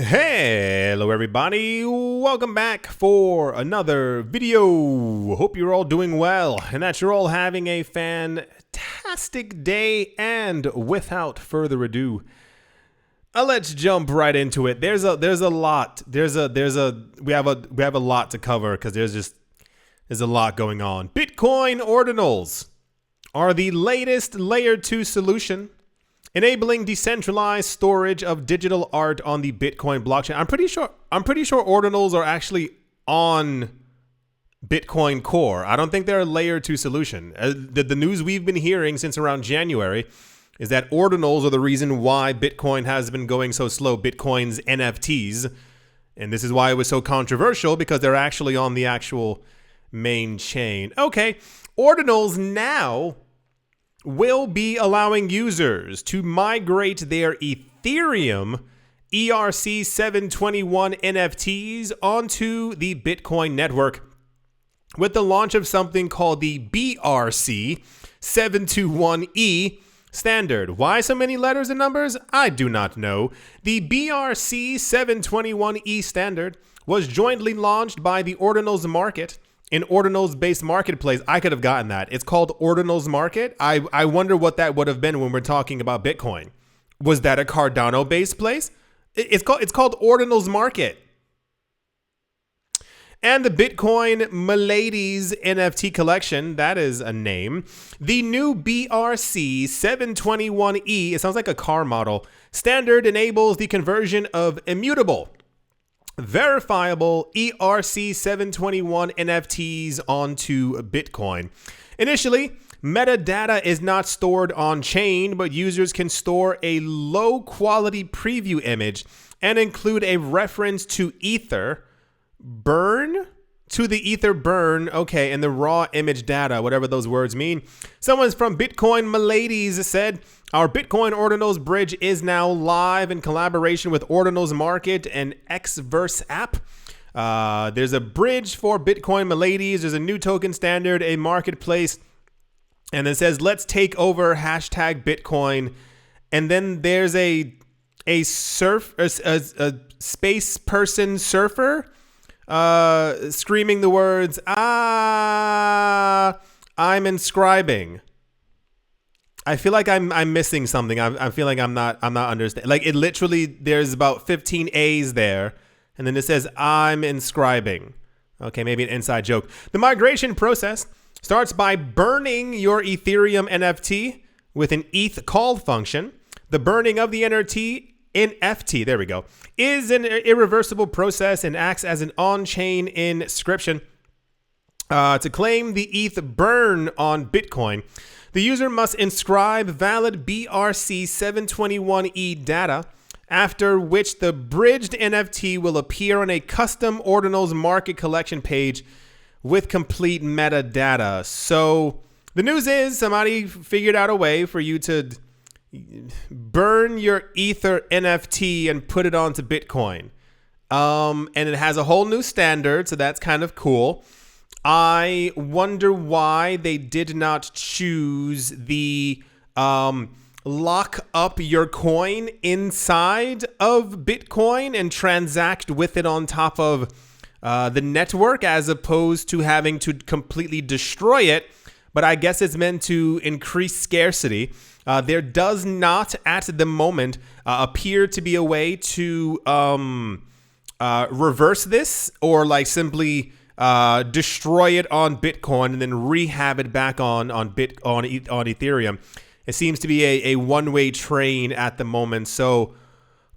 Hello everybody, welcome back for another video. Hope you're all doing well and that you're all having a fantastic day, and without further ado, let's jump right into it. We have a lot to cover because there's a lot going on. Bitcoin Ordinals are the latest layer 2 solution enabling decentralized storage of digital art on the Bitcoin blockchain. I'm pretty sure Ordinals are actually on Bitcoin Core. I don't think they're a layer 2 solution. The news we've been hearing since around January is that Ordinals are the reason why Bitcoin has been going so slow, Bitcoin's NFTs. And this is why it was so controversial, because they're actually on the actual main chain. Okay, Ordinals now will be allowing users to migrate their Ethereum ERC-721 NFTs onto the Bitcoin network with the launch of something called the BRC-721E standard. Why so many letters and numbers? I do not know. The BRC-721E standard was jointly launched by the Ordinals Market, an Ordinals-based marketplace. I could have gotten that. It's called Ordinals Market. I wonder what that would have been when we're talking about Bitcoin. Was that a Cardano-based place? It's called Ordinals Market. And the Bitcoin Milady's NFT collection, that is a name. The new BRC-721E, it sounds like a car model, standard enables the conversion of immutable, verifiable ERC-721 NFTs onto Bitcoin. Initially, metadata is not stored on chain, but users can store a low quality preview image and include a reference to Ether burn, okay, and the raw image data, whatever those words mean. Someone from Bitcoin Milady's said, "Our Bitcoin Ordinals bridge is now live in collaboration with Ordinals Market and Xverse app. There's a bridge for Bitcoin Milady's. There's a new token standard, a marketplace, and it says, let's take over #Bitcoin. And then there's a space person surfer screaming the words, I'm inscribing. I feel like I'm missing something. I feel like I'm not understanding. Like, it literally, there's about 15 A's there, and then it says I'm inscribing. Okay, maybe an inside joke. The migration process starts by burning your Ethereum NFT with an ETH call function. The burning of the NFT, there we go, is an irreversible process and acts as an on-chain inscription. To claim the ETH burn on Bitcoin, the user must inscribe valid BRC-721E data, after which the bridged NFT will appear on a custom Ordinals Market collection page with complete metadata. So the news is somebody figured out a way for you to burn your Ether NFT and put it onto Bitcoin. And it has a whole new standard, so that's kind of cool. I wonder why they did not choose the lock up your coin inside of Bitcoin and transact with it on top of the network, as opposed to having to completely destroy it. But I guess it's meant to increase scarcity. There does not, at the moment, appear to be a way to reverse this, or like simply destroy it on Bitcoin and then rehab it back on Ethereum. It seems to be a one-way train at the moment. So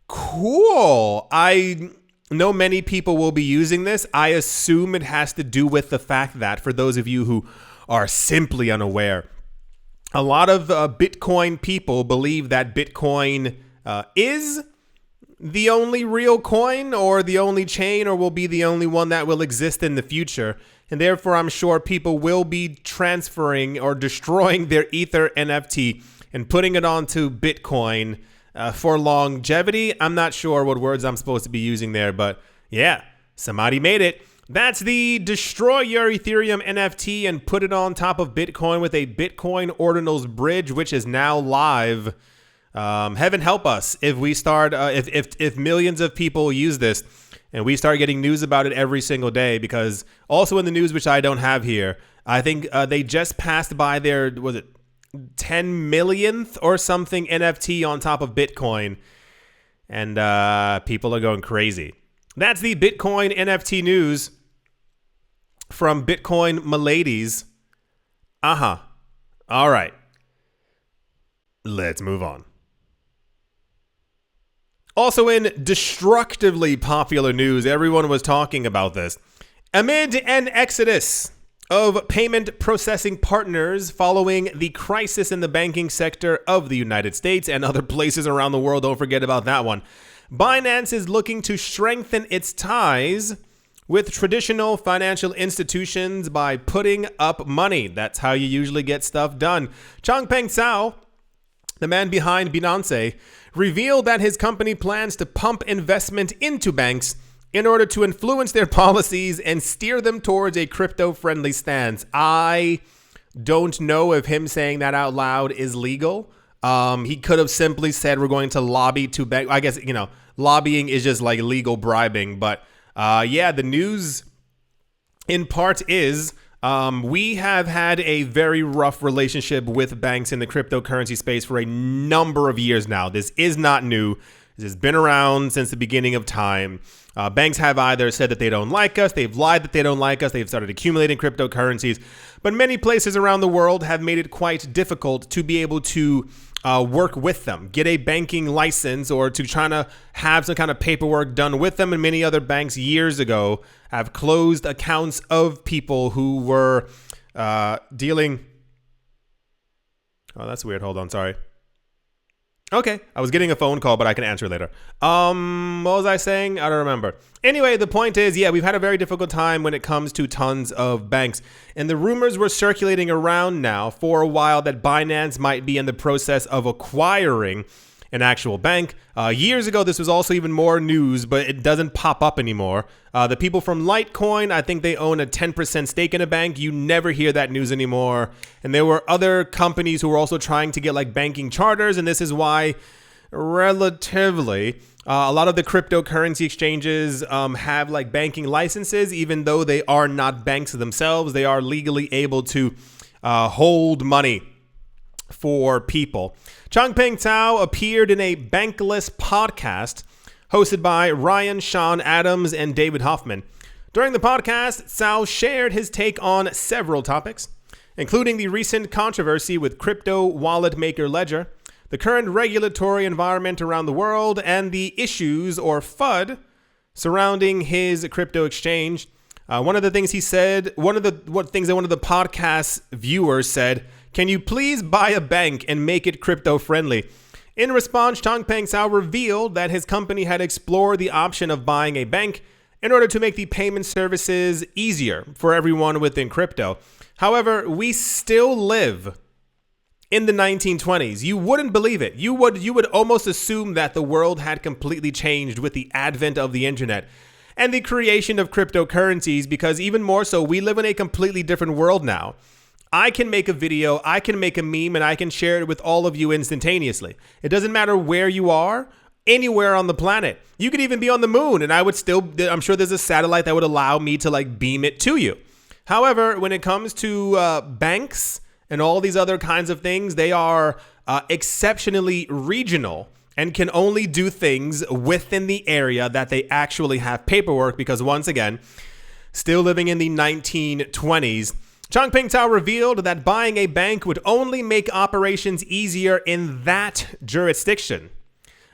cool. I know many people will be using this. I assume it has to do with the fact that, for those of you who are simply unaware, a lot of Bitcoin people believe that Bitcoin is the only real coin, or the only chain, or will be the only one that will exist in the future. And therefore, I'm sure people will be transferring or destroying their Ether NFT and putting it onto Bitcoin for longevity. I'm not sure what words I'm supposed to be using there, but yeah, somebody made it. That's the destroy your Ethereum NFT and put it on top of Bitcoin with a Bitcoin Ordinals bridge, which is now live Heaven help us if we start, if millions of people use this and we start getting news about it every single day. Because also in the news, which I don't have here, I think they just passed by their, was it 10 millionth or something NFT on top of Bitcoin. And people are going crazy. That's the Bitcoin NFT news from Bitcoin Miladies. All right. Let's move on. Also in destructively popular news, everyone was talking about this. Amid an exodus of payment processing partners following the crisis in the banking sector of the United States and other places around the world, don't forget about that one, Binance is looking to strengthen its ties with traditional financial institutions by putting up money. That's how you usually get stuff done. Changpeng Zhao, the man behind Binance, revealed that his company plans to pump investment into banks in order to influence their policies and steer them towards a crypto-friendly stance. I don't know if him saying that out loud is legal. He could have simply said we're going to lobby to bank. I guess, lobbying is just like legal bribing. But yeah, the news in part is we have had a very rough relationship with banks in the cryptocurrency space for a number of years now. This is not new. This has been around since the beginning of time. Banks have either said that they don't like us, they've lied that they don't like us, they've started accumulating cryptocurrencies, but many places around the world have made it quite difficult to be able to work with them, get a banking license, or to try to have some kind of paperwork done with them. And many other banks years ago have closed accounts of people who were dealing. Oh, that's weird. Hold on. Sorry. Okay, I was getting a phone call, but I can answer later. What was I saying? I don't remember. Anyway, the point is, yeah, we've had a very difficult time when it comes to tons of banks. And the rumors were circulating around now for a while that Binance might be in the process of acquiring an actual bank. Years ago, this was also even more news, but it doesn't pop up anymore. The people from Litecoin, I think they own a 10% stake in a bank. You never hear that news anymore. And there were other companies who were also trying to get like banking charters. And this is why relatively a lot of the cryptocurrency exchanges have like banking licenses, even though they are not banks themselves. They are legally able to hold money for people. Changpeng Zhao appeared in a bankless podcast hosted by Ryan, Sean Adams, and David Hoffman. During the podcast, Zhao shared his take on several topics, including the recent controversy with crypto wallet maker Ledger, the current regulatory environment around the world, and the issues, or FUD, surrounding his crypto exchange. One of the things he said, one of the podcast viewers said, "Can you please buy a bank and make it crypto friendly?" In response, Changpeng Zhao revealed that his company had explored the option of buying a bank in order to make the payment services easier for everyone within crypto. However, we still live in the 1920s. You wouldn't believe it. You would almost assume that the world had completely changed with the advent of the internet and the creation of cryptocurrencies, because even more so, we live in a completely different world now. I can make a video, I can make a meme, and I can share it with all of you instantaneously. It doesn't matter where you are, anywhere on the planet. You could even be on the moon, and I'm sure there's a satellite that would allow me to like beam it to you. However, when it comes to banks and all these other kinds of things, they are exceptionally regional and can only do things within the area that they actually have paperwork, because once again, still living in the 1920s, Changpeng Zhao revealed that buying a bank would only make operations easier in that jurisdiction.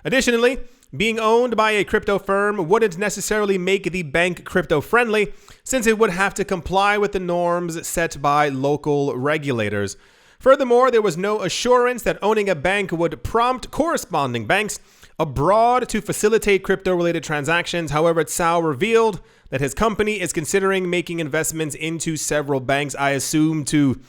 Additionally, being owned by a crypto firm wouldn't necessarily make the bank crypto-friendly, since it would have to comply with the norms set by local regulators. Furthermore, there was no assurance that owning a bank would prompt corresponding banks abroad to facilitate crypto-related transactions. However, Zhao revealed that his company is considering making investments into several banks, I assume to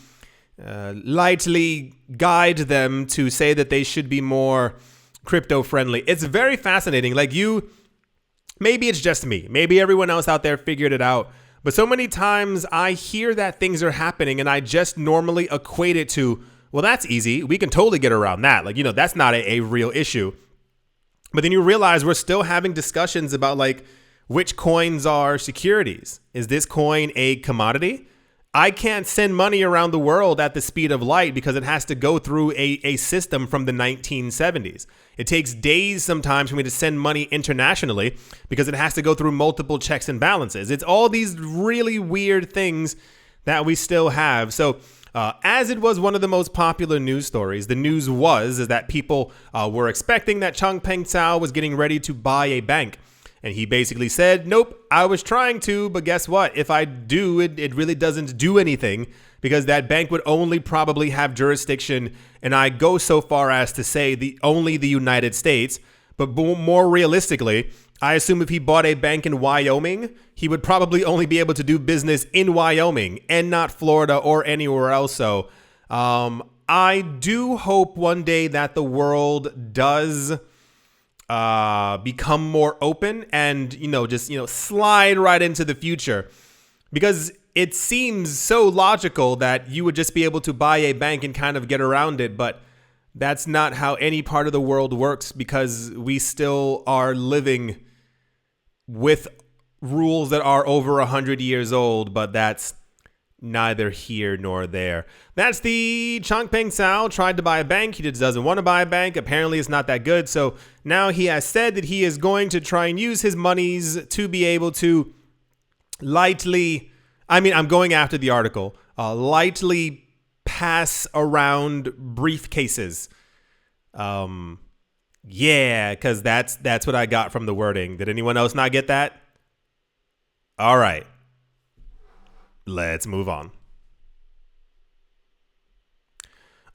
lightly guide them to say that they should be more crypto-friendly. It's very fascinating. Maybe it's just me. Maybe everyone else out there figured it out. But so many times I hear that things are happening and I just normally equate it to, well, that's easy. We can totally get around that. Like, that's not a real issue. But then you realize we're still having discussions about like which coins are securities. Is this coin a commodity? I can't send money around the world at the speed of light because it has to go through a system from the 1970s. It takes days sometimes for me to send money internationally because it has to go through multiple checks and balances. It's all these really weird things that we still have. So as it was one of the most popular news stories, the news is that people were expecting that Changpeng Zhao was getting ready to buy a bank. And he basically said, nope, I was trying to, but guess what? If I do, it really doesn't do anything because that bank would only probably have jurisdiction. And I go so far as to say only the United States. But more realistically, I assume if he bought a bank in Wyoming, he would probably only be able to do business in Wyoming and not Florida or anywhere else. So I do hope one day that the world does become more open and, just slide right into the future, because it seems so logical that you would just be able to buy a bank and kind of get around it. But that's not how any part of the world works, because we still are living with rules that are over 100 years old, but that's neither here nor there. That's the Changpeng Zhao tried to buy a bank. He just doesn't want to buy a bank. Apparently it's not that good. So now he has said that he is going to try and use his monies to be able to I'm going after the article, lightly pass around briefcases. Yeah, because that's what I got from the wording. Did anyone else not get that? All right. Let's move on.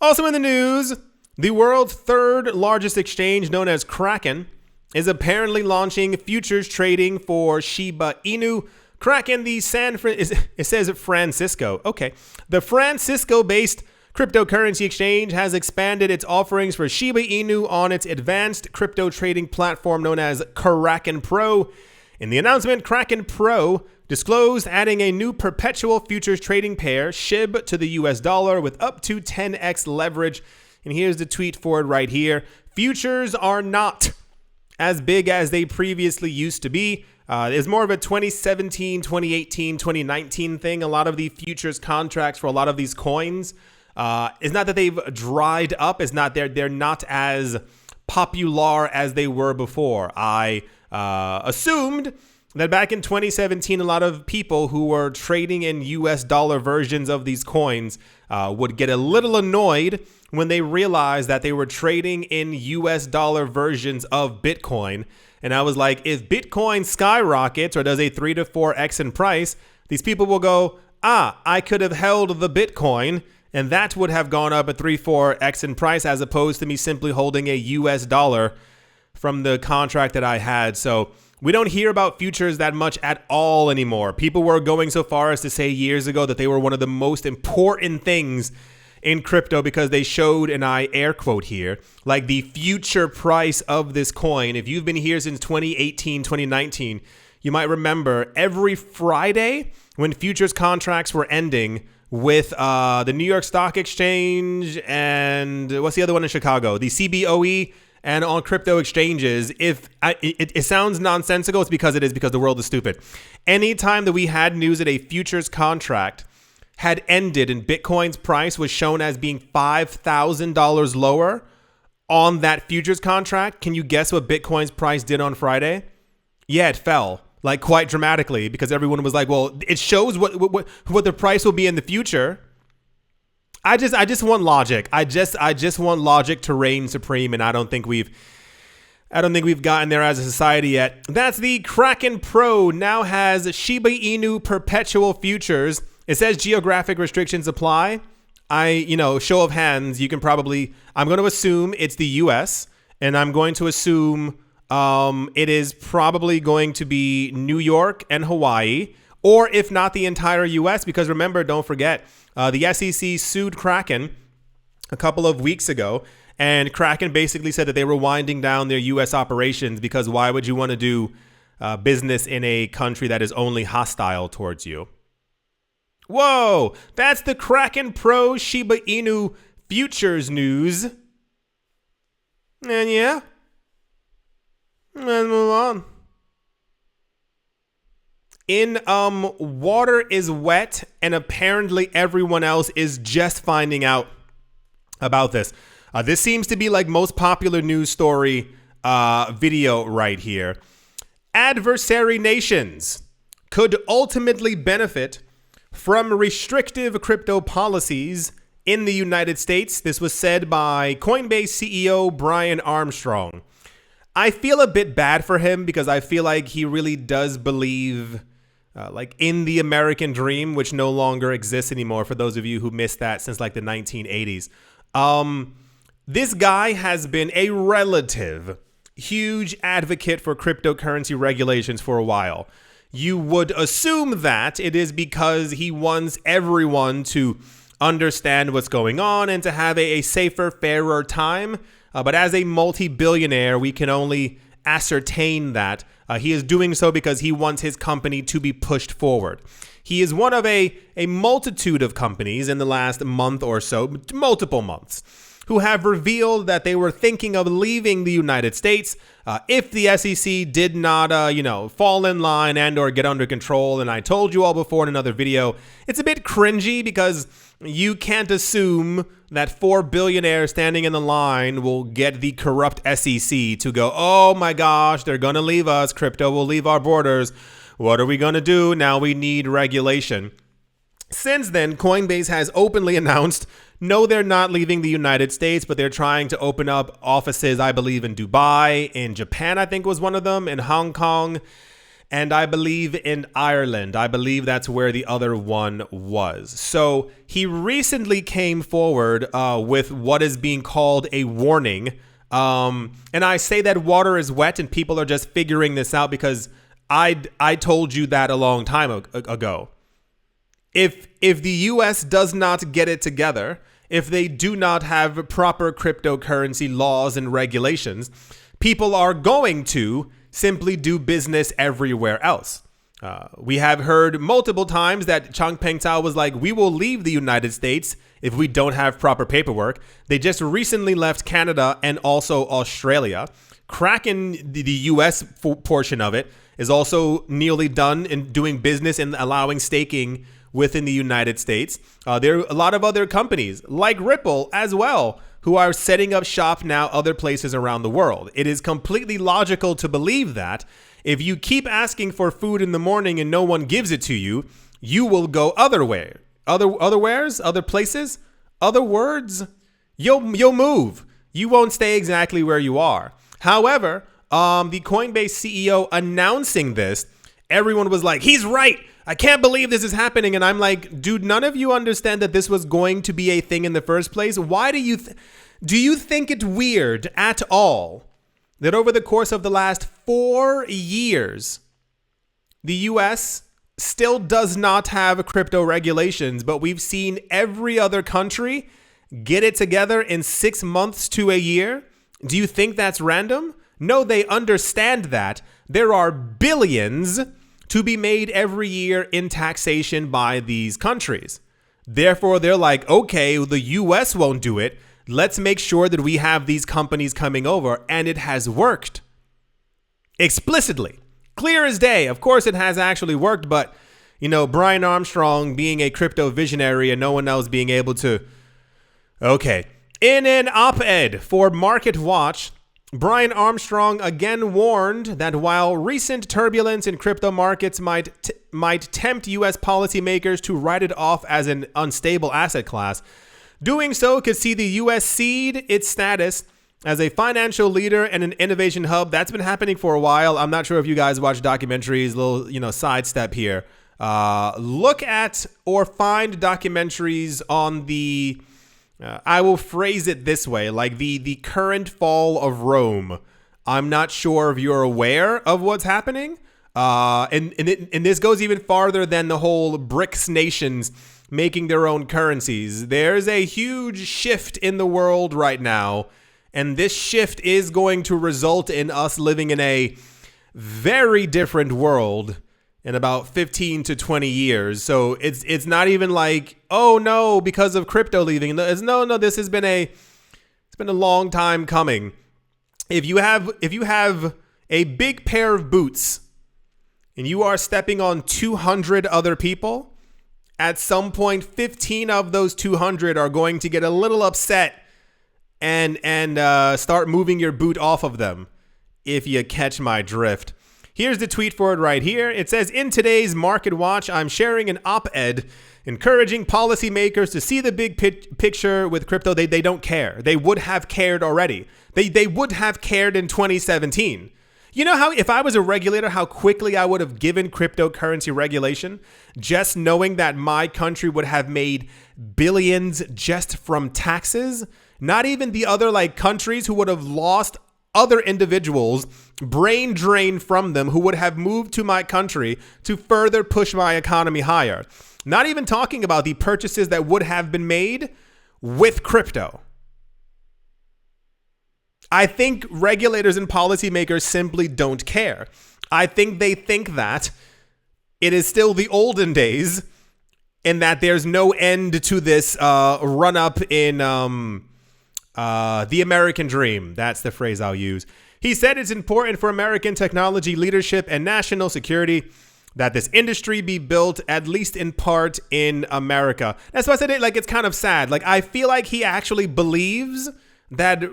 Also in the news, the world's third largest exchange, known as Kraken, is apparently launching futures trading for Shiba Inu. Kraken, it says Francisco. Okay. The Francisco-based cryptocurrency exchange has expanded its offerings for Shiba Inu on its advanced crypto trading platform known as Kraken Pro. In the announcement, Kraken Pro disclosed adding a new perpetual futures trading pair, SHIB, to the US dollar with up to 10x leverage. And here's the tweet for it right here. Futures are not as big as they previously used to be. It's more of a 2017, 2018, 2019 thing. A lot of the futures contracts for a lot of these coins, it's not that they've dried up. It's not they're not as popular as they were before. I assumed that back in 2017, a lot of people who were trading in US dollar versions of these coins would get a little annoyed when they realized that they were trading in US dollar versions of Bitcoin. And I was like, if Bitcoin skyrockets or does a 3 to 4x in price, these people will go, I could have held the Bitcoin and that would have gone up a 3-4x in price, as opposed to me simply holding a US dollar from the contract that I had. So we don't hear about futures that much at all anymore. People were going so far as to say years ago that they were one of the most important things in crypto because they showed, and I air quote here, like the future price of this coin. If you've been here since 2018, 2019, you might remember every Friday when futures contracts were ending with the New York Stock Exchange and what's the other one in Chicago? The CBOE. And on crypto exchanges, it sounds nonsensical, it's because it is, because the world is stupid. Anytime that we had news that a futures contract had ended and Bitcoin's price was shown as being $5,000 lower on that futures contract, can you guess what Bitcoin's price did on Friday? Yeah, it fell, like quite dramatically, because everyone was like, well, it shows what the price will be in the future. I just want logic. I just want logic to reign supreme, and I don't think we've gotten there as a society yet. That's the Kraken Pro now has Shiba Inu perpetual futures. It says geographic restrictions apply. Show of hands, you can probably, I'm going to assume it's the US, and I'm going to assume it is probably going to be New York and Hawaii, or if not the entire US, because remember, don't forget, the SEC sued Kraken a couple of weeks ago, and Kraken basically said that they were winding down their U.S. operations because why would you want to do business in a country that is only hostile towards you? Whoa, that's the Kraken Pro Shiba Inu futures news. And yeah, let's move on. Water is wet, and apparently everyone else is just finding out about this. This seems to be like most popular news story video right here. Adversary nations could ultimately benefit from restrictive crypto policies in the United States. This was said by Coinbase CEO Brian Armstrong. I feel a bit bad for him because I feel like he really does believe in the American dream, which no longer exists anymore for those of you who missed that since like the 1980s. This guy has been a relative huge advocate for cryptocurrency regulations for a while. You would assume that it is because he wants everyone to understand what's going on and to have a safer, fairer time. But as a multi-billionaire, we can only ascertain that he is doing so because he wants his company to be pushed forward. He is one of a multitude of companies in the last month or so, multiple months, who have revealed that they were thinking of leaving the United States if the SEC did not, fall in line and or get under control. And I told you all before in another video, it's a bit cringy because you can't assume that 4 billionaires standing in the line will get the corrupt SEC to go, oh my gosh, they're going to leave us. Crypto will leave our borders. What are we going to do? Now we need regulation. Since then, Coinbase has openly announced, no, they're not leaving the United States, but they're trying to open up offices, I believe, in Dubai, in Japan, I think was one of them, in Hong Kong, and I believe in Ireland. I believe that's where the other one was. So he recently came forward with what is being called a warning. And I say that water is wet and people are just figuring this out because I told you that a long time ago. If the US does not get it together, if they do not have proper cryptocurrency laws and regulations, people are going to simply do business everywhere else. We have heard multiple times that Changpeng Zhao was like, we will leave the United States if we don't have proper paperwork. They just recently left Canada and also Australia. Kraken, the US portion of it, is also nearly done in doing business and allowing staking within the United States. There are a lot of other companies like Ripple as well who are setting up shop now other places around the world. It is completely logical to believe that if you keep asking for food in the morning and no one gives it to you, you will go other places, other words. You'll move. You won't stay exactly where you are. However, the Coinbase CEO announcing this, everyone was like, he's right. I can't believe this is happening. And I'm like, dude, none of you understand that this was going to be a thing in the first place. Why do you think it's weird at all that over the course of the last 4 years, the US still does not have crypto regulations, but we've seen every other country get it together in 6 months to a year? Do you think that's random? No, they understand that there are billions to be made every year in taxation by these countries. Therefore, they're like, okay, the US won't do it. Let's make sure that we have these companies coming over. And it has worked. Explicitly. Clear as day. Of course, it has actually worked. But, Brian Armstrong being a crypto visionary and no one else being able to... Okay. In an op-ed for Market Watch, Brian Armstrong again warned that while recent turbulence in crypto markets might tempt U.S. policymakers to write it off as an unstable asset class, doing so could see the U.S. cede its status as a financial leader and an innovation hub. That's been happening for a while. I'm not sure if you guys watch documentaries, little sidestep here. Look at or find documentaries on the... I will phrase it this way, like the current fall of Rome. I'm not sure if you're aware of what's happening. And this goes even farther than the whole BRICS nations making their own currencies. There's a huge shift in the world right now. And this shift is going to result in us living in a very different world in about 15 to 20 years. So it's not even like, oh no, because of crypto leaving. No, this has been it's been a long time coming. If you have a big pair of boots and you are stepping on 200 other people, at some point 15 of those 200 are going to get a little upset and start moving your boot off of them, if you catch my drift. Here's the tweet for it right here. It says, in today's Market Watch, I'm sharing an op-ed encouraging policymakers to see the big picture with crypto. They don't care. They would have cared already. They would have cared in 2017. You know how, if I was a regulator, how quickly I would have given cryptocurrency regulation, just knowing that my country would have made billions just from taxes? Not even the other countries who would have lost other individuals, brain drain from them, who would have moved to my country to further push my economy higher. Not even talking about the purchases that would have been made with crypto. I think regulators and policymakers simply don't care. I think they think that it is still the olden days and that there's no end to this run-up in the American dream. That's the phrase I'll use. He said it's important for American technology leadership and national security that this industry be built, at least in part, in America. That's why I said it it's kind of sad. I feel like he actually believes that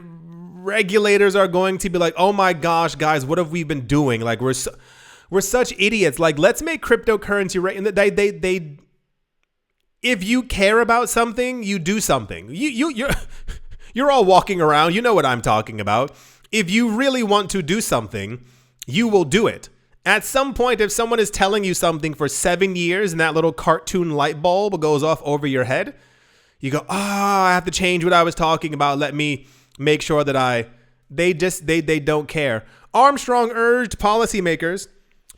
regulators are going to be like, oh my gosh, guys, what have we been doing? We're such idiots. Let's make cryptocurrency if you care about something, you do something. You're all walking around. You know what I'm talking about. If you really want to do something, you will do it. At some point, if someone is telling you something for 7 years and that little cartoon light bulb goes off over your head, you go, I have to change what I was talking about. Let me make sure that they don't care. Armstrong urged policymakers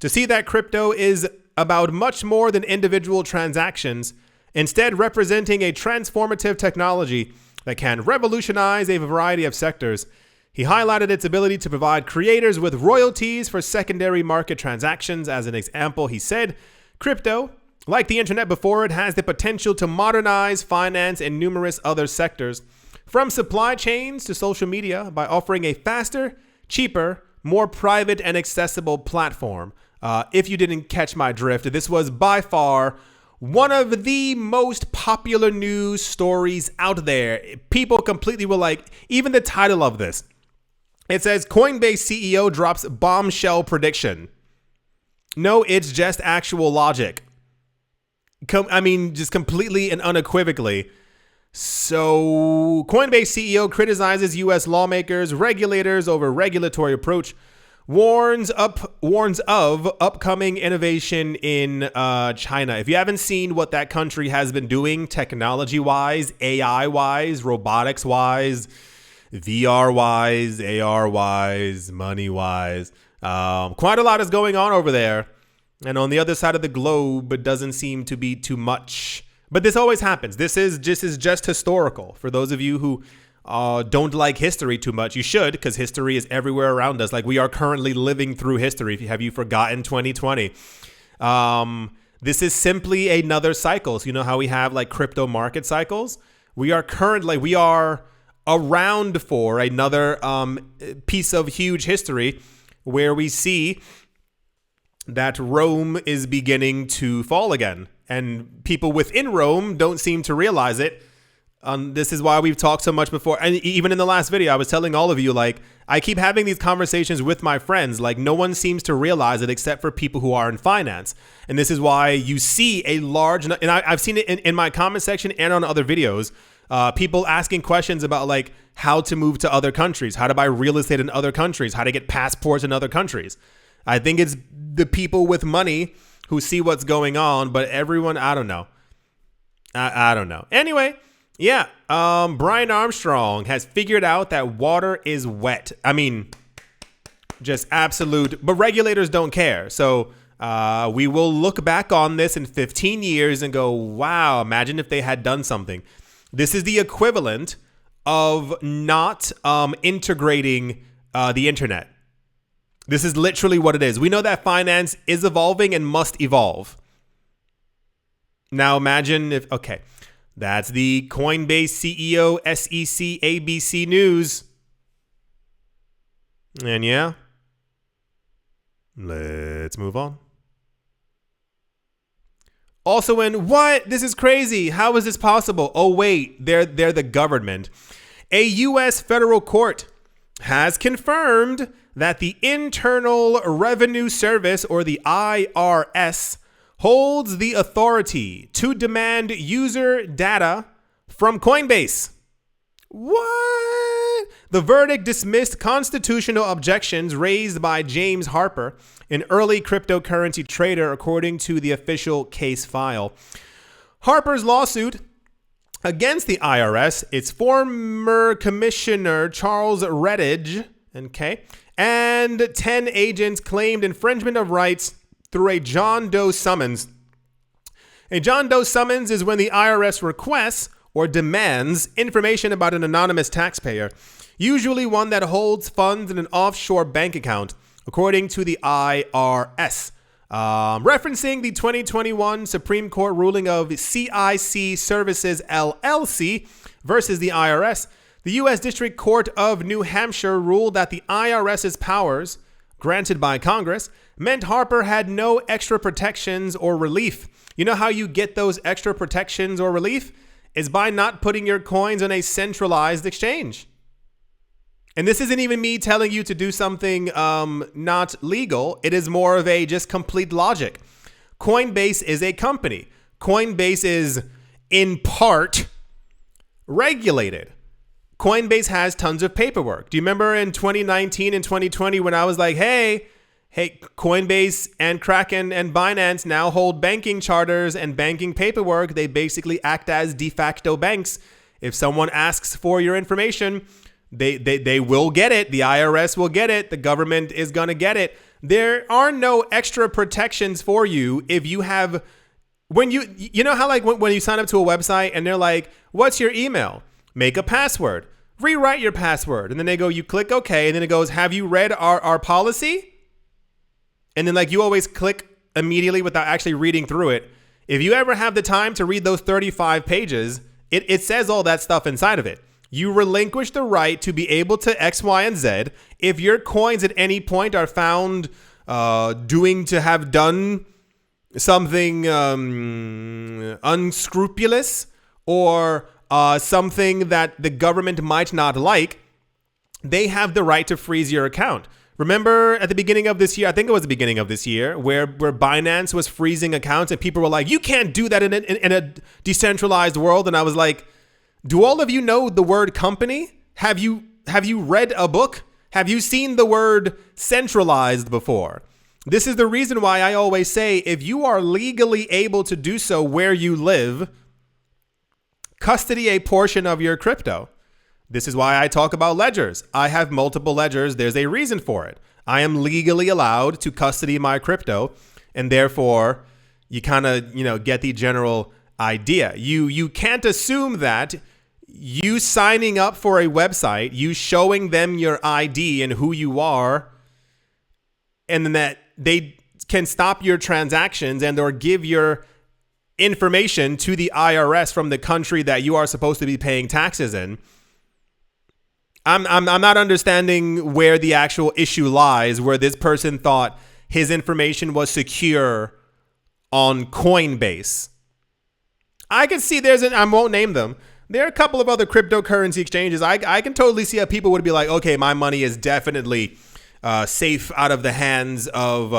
to see that crypto is about much more than individual transactions, instead representing a transformative technology that can revolutionize a variety of sectors. He highlighted its ability to provide creators with royalties for secondary market transactions. As an example, he said, crypto, like the internet before it, has the potential to modernize finance and numerous other sectors, from supply chains to social media, by offering a faster, cheaper, more private and accessible platform. If you didn't catch my drift, this was by far one of the most popular news stories out there. People completely were like, even the title of this, it says Coinbase CEO drops bombshell prediction. No, it's just actual logic. Just completely and unequivocally. So Coinbase CEO criticizes U.S. lawmakers, regulators over regulatory approach, warns of upcoming innovation in China. If you haven't seen what that country has been doing technology-wise, AI-wise, robotics-wise, VR-wise, AR-wise, money-wise, quite a lot is going on over there. And on the other side of the globe, it doesn't seem to be too much. But this always happens. This is just historical. For those of you who don't like history too much, you should, because history is everywhere around us. We are currently living through history. Have you forgotten 2020? This is simply another cycle. So you know how we have crypto market cycles? We are around for another piece of huge history where we see that Rome is beginning to fall again. And people within Rome don't seem to realize it. This is why we've talked so much before. And even in the last video, I was telling all of you, I keep having these conversations with my friends. No one seems to realize it except for people who are in finance. And this is why you see a large, and I've seen it in my comment section and on other videos, people asking questions about how to move to other countries, how to buy real estate in other countries, how to get passports in other countries. I think it's the people with money who see what's going on, but everyone, I don't know. I don't know. Anyway, yeah, Brian Armstrong has figured out that water is wet. Just absolute, but regulators don't care. So we will look back on this in 15 years and go, wow, imagine if they had done something. This is the equivalent of not integrating the internet. This is literally what it is. We know that finance is evolving and must evolve. Now imagine if, okay, that's the Coinbase CEO, SEC, ABC News. And yeah, let's move on. Also in, what? This is crazy. How is this possible? Oh, wait, they're the government. A U.S. federal court has confirmed that the Internal Revenue Service, or the IRS, holds the authority to demand user data from Coinbase. What? The verdict dismissed constitutional objections raised by James Harper, an early cryptocurrency trader, according to the official case file. Harper's lawsuit against the IRS, its former commissioner, Charles Redditch, okay, and 10 agents claimed infringement of rights through a John Doe summons. A John Doe summons is when the IRS requests or demands information about an anonymous taxpayer, usually one that holds funds in an offshore bank account, according to the IRS. Referencing the 2021 Supreme Court ruling of CIC Services LLC versus the IRS, the U.S. District Court of New Hampshire ruled that the IRS's powers, granted by Congress, meant Harper had no extra protections or relief. You know how you get those extra protections or relief? Is by not putting your coins on a centralized exchange. And this isn't even me telling you to do something not legal. It is more of a just complete logic. Coinbase is a company. Coinbase is in part regulated. Coinbase has tons of paperwork. Do you remember in 2019 and 2020 when I was like, hey, Coinbase and Kraken and Binance now hold banking charters and banking paperwork. They basically act as de facto banks. If someone asks for your information, they will get it. The IRS will get it. The government is going to get it. There are no extra protections for you if you have, when you know how like when you sign up to a website and they're like, what's your email? Make a password. Rewrite your password. And then they go, you click OK. And then it goes, have you read our policy? And then like you always click immediately without actually reading through it. If you ever have the time to read those 35 pages, it says all that stuff inside of it. You relinquish the right to be able to X, Y, and Z. If your coins at any point are found to have done something unscrupulous or something that the government might not like, they have the right to freeze your account. Remember at the beginning of this year, I think it was the beginning of this year, where Binance was freezing accounts and people were like, you can't do that in a decentralized world. And I was like, do all of you know the word company? Have you read a book? Have you seen the word centralized before? This is the reason why I always say, if you are legally able to do so where you live, custody a portion of your crypto. This is why I talk about ledgers. I have multiple ledgers. There's a reason for it. I am legally allowed to custody my crypto, and therefore you kind of, get the general idea. You can't assume that you signing up for a website, you showing them your ID and who you are, and then that they can stop your transactions and or give your information to the IRS from the country that you are supposed to be paying taxes in. I'm not understanding where the actual issue lies, where this person thought his information was secure on Coinbase. I can see I won't name them. There are a couple of other cryptocurrency exchanges. I can totally see how people would be like, okay, my money is definitely safe out of the hands of,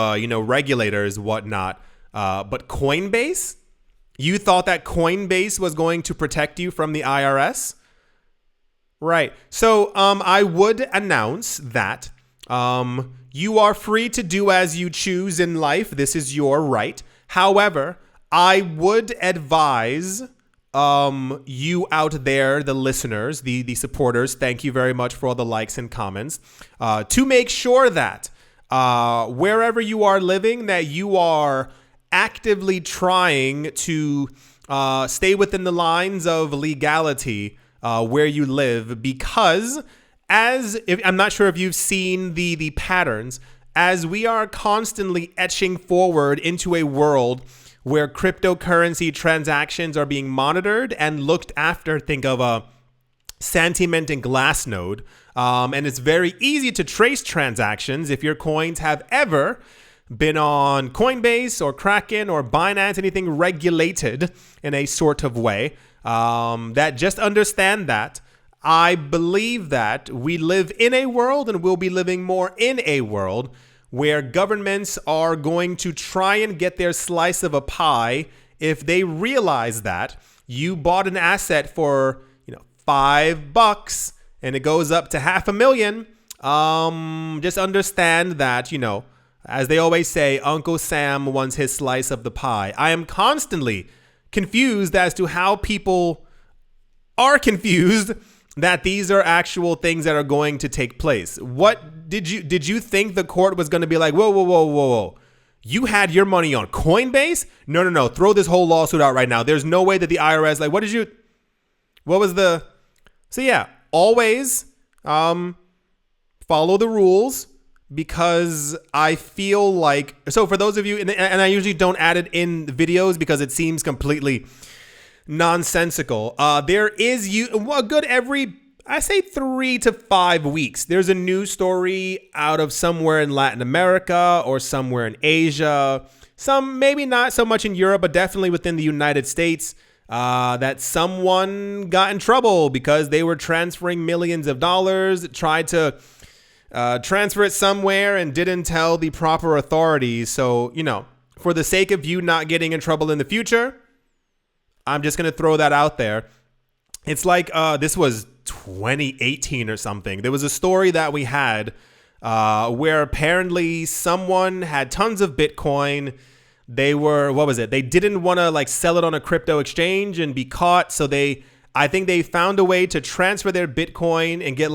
regulators, whatnot. But Coinbase? You thought that Coinbase was going to protect you from the IRS? Right. So I would announce that you are free to do as you choose in life. This is your right. However, I would advise you out there, the listeners, the supporters, thank you very much for all the likes and comments, to make sure that wherever you are living, that you are actively trying to stay within the lines of legality where you live, because I'm not sure if you've seen the patterns, as we are constantly etching forward into a world where cryptocurrency transactions are being monitored and looked after. Think of a Sentiment and Glassnode. And it's very easy to trace transactions if your coins have ever been on Coinbase or Kraken or Binance, anything regulated in a sort of way. That just understand that. I believe that we live in a world and will be living more in a world where governments are going to try and get their slice of a pie if they realize that you bought an asset for, $5 and it goes up to $500,000. Just understand that, as they always say, Uncle Sam wants his slice of the pie. I am constantly confused as to how people are confused that these are actual things that are going to take place. What did you think the court was going to be like? Whoa. You had your money on Coinbase? No. Throw this whole lawsuit out right now. There's no way that the IRS, so yeah, always follow the rules, because I feel like, so for those of you, and I usually don't add it in videos because it seems completely nonsensical. There is a good I say 3 to 5 weeks. There's a news story out of somewhere in Latin America or somewhere in Asia, some maybe not so much in Europe, but definitely within the United States, that someone got in trouble because they were transferring millions of dollars, tried to transfer it somewhere and didn't tell the proper authorities. So, for the sake of you not getting in trouble in the future, I'm just going to throw that out there. It's like this was 2018 or something. There was a story that we had where apparently someone had tons of Bitcoin. They were, they didn't want to sell it on a crypto exchange and be caught. So I think they found a way to transfer their Bitcoin and get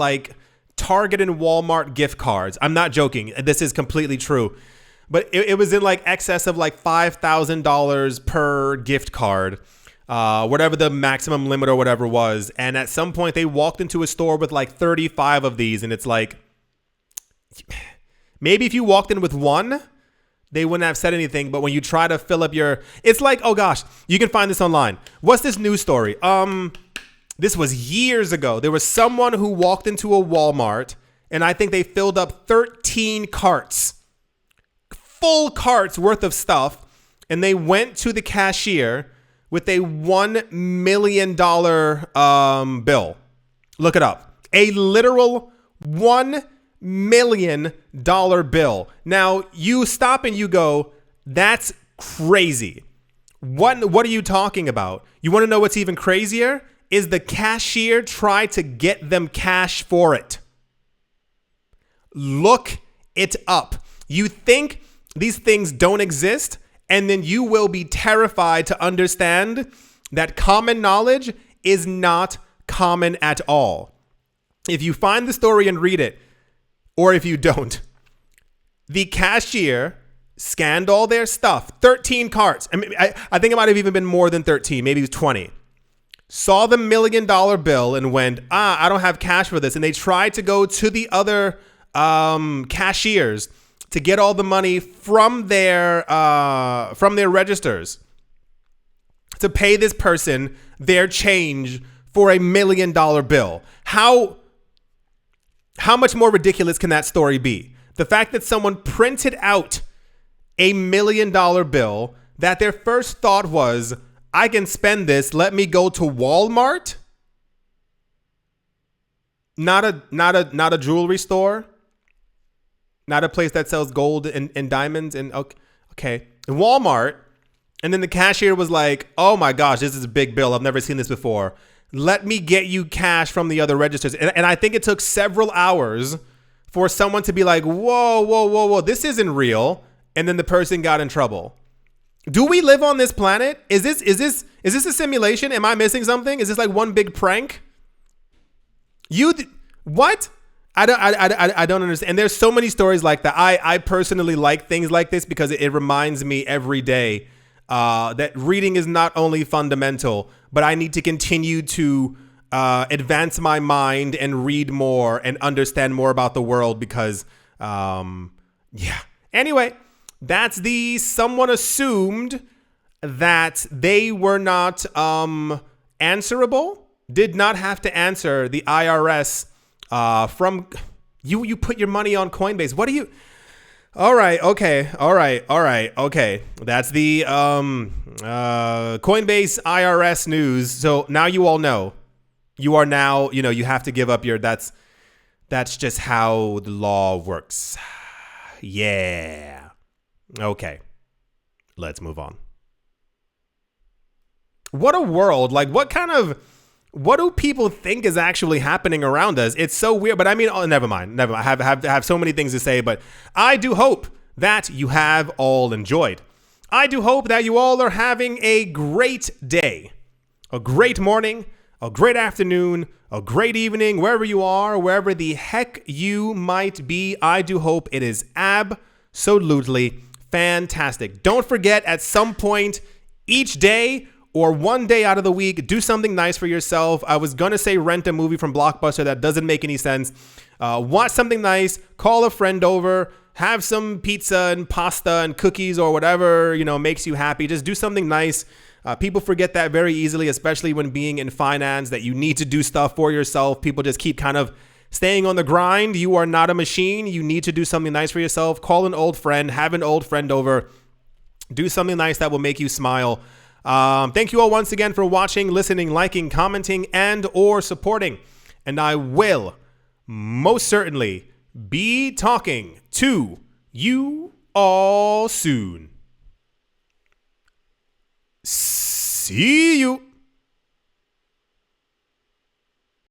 Target and Walmart gift cards. I'm not joking. This is completely true. But it was in excess of $5,000 per gift card. Whatever the maximum limit or whatever was. And at some point they walked into a store with 35 of these. And it's maybe if you walked in with one, they wouldn't have said anything. But when you try to fill up it's oh gosh, you can find this online. What's this news story? This was years ago. There was someone who walked into a Walmart and I think they filled up 13 carts, full carts worth of stuff. And they went to the cashier with a $1 million bill. Look it up. A literal $1 million bill. Now, you stop and you go, that's crazy. What are you talking about? You want to know what's even crazier? Is the cashier tried to get them cash for it. Look it up. You think these things don't exist? And then you will be terrified to understand that common knowledge is not common at all. If you find the story and read it, or if you don't, the cashier scanned all their stuff, 13 carts. I think it might have even been more than 13, maybe it was 20. Saw the $1 million bill and went, I don't have cash for this. And they tried to go to the other cashiers to get all the money from their registers to pay this person their change for $1 million bill. How much more ridiculous can that story be? The fact that someone printed out $1 million bill, that their first thought was, I can spend this, let me go to Walmart? Not a jewelry store? Not a place that sells gold and diamonds and okay. Walmart. And then the cashier was like, oh my gosh, this is a big bill. I've never seen this before. Let me get you cash from the other registers. And I think it took several hours for someone to be like, whoa, this isn't real. And then the person got in trouble. Do we live on this planet? Is this a simulation? Am I missing something? Is this one big prank? What? I don't understand. And there's so many stories like that. I personally like things like this because it reminds me every day that reading is not only fundamental, but I need to continue to advance my mind and read more and understand more about the world because, Yeah. Anyway, that's the someone assumed that they were not answerable, did not have to answer the IRS from you put your money on Coinbase. What do you? All right, okay. That's the Coinbase IRS news. So now you all know. You are now, you have to give up your that's just how the law works. Yeah. Okay. Let's move on. What a world. Like, what do people think is actually happening around us? It's so weird. But I mean, never mind. I have so many things to say, but I do hope that you have all enjoyed. I do hope that you all are having a great day, a great morning, a great afternoon, a great evening, wherever you are, wherever the heck you might be. I do hope it is absolutely fantastic. Don't forget, at some point each day or one day out of the week, do something nice for yourself. I was going to say rent a movie from Blockbuster. That doesn't make any sense. Watch something nice, call a friend over, have some pizza and pasta and cookies or whatever, makes you happy. Just do something nice. People forget that very easily, especially when being in finance, that you need to do stuff for yourself. People just keep kind of staying on the grind. You are not a machine. You need to do something nice for yourself. Call an old friend, have an old friend over, do something nice that will make you smile. Thank you all once again for watching, listening, liking, commenting, and or supporting. And I will most certainly be talking to you all soon. See you.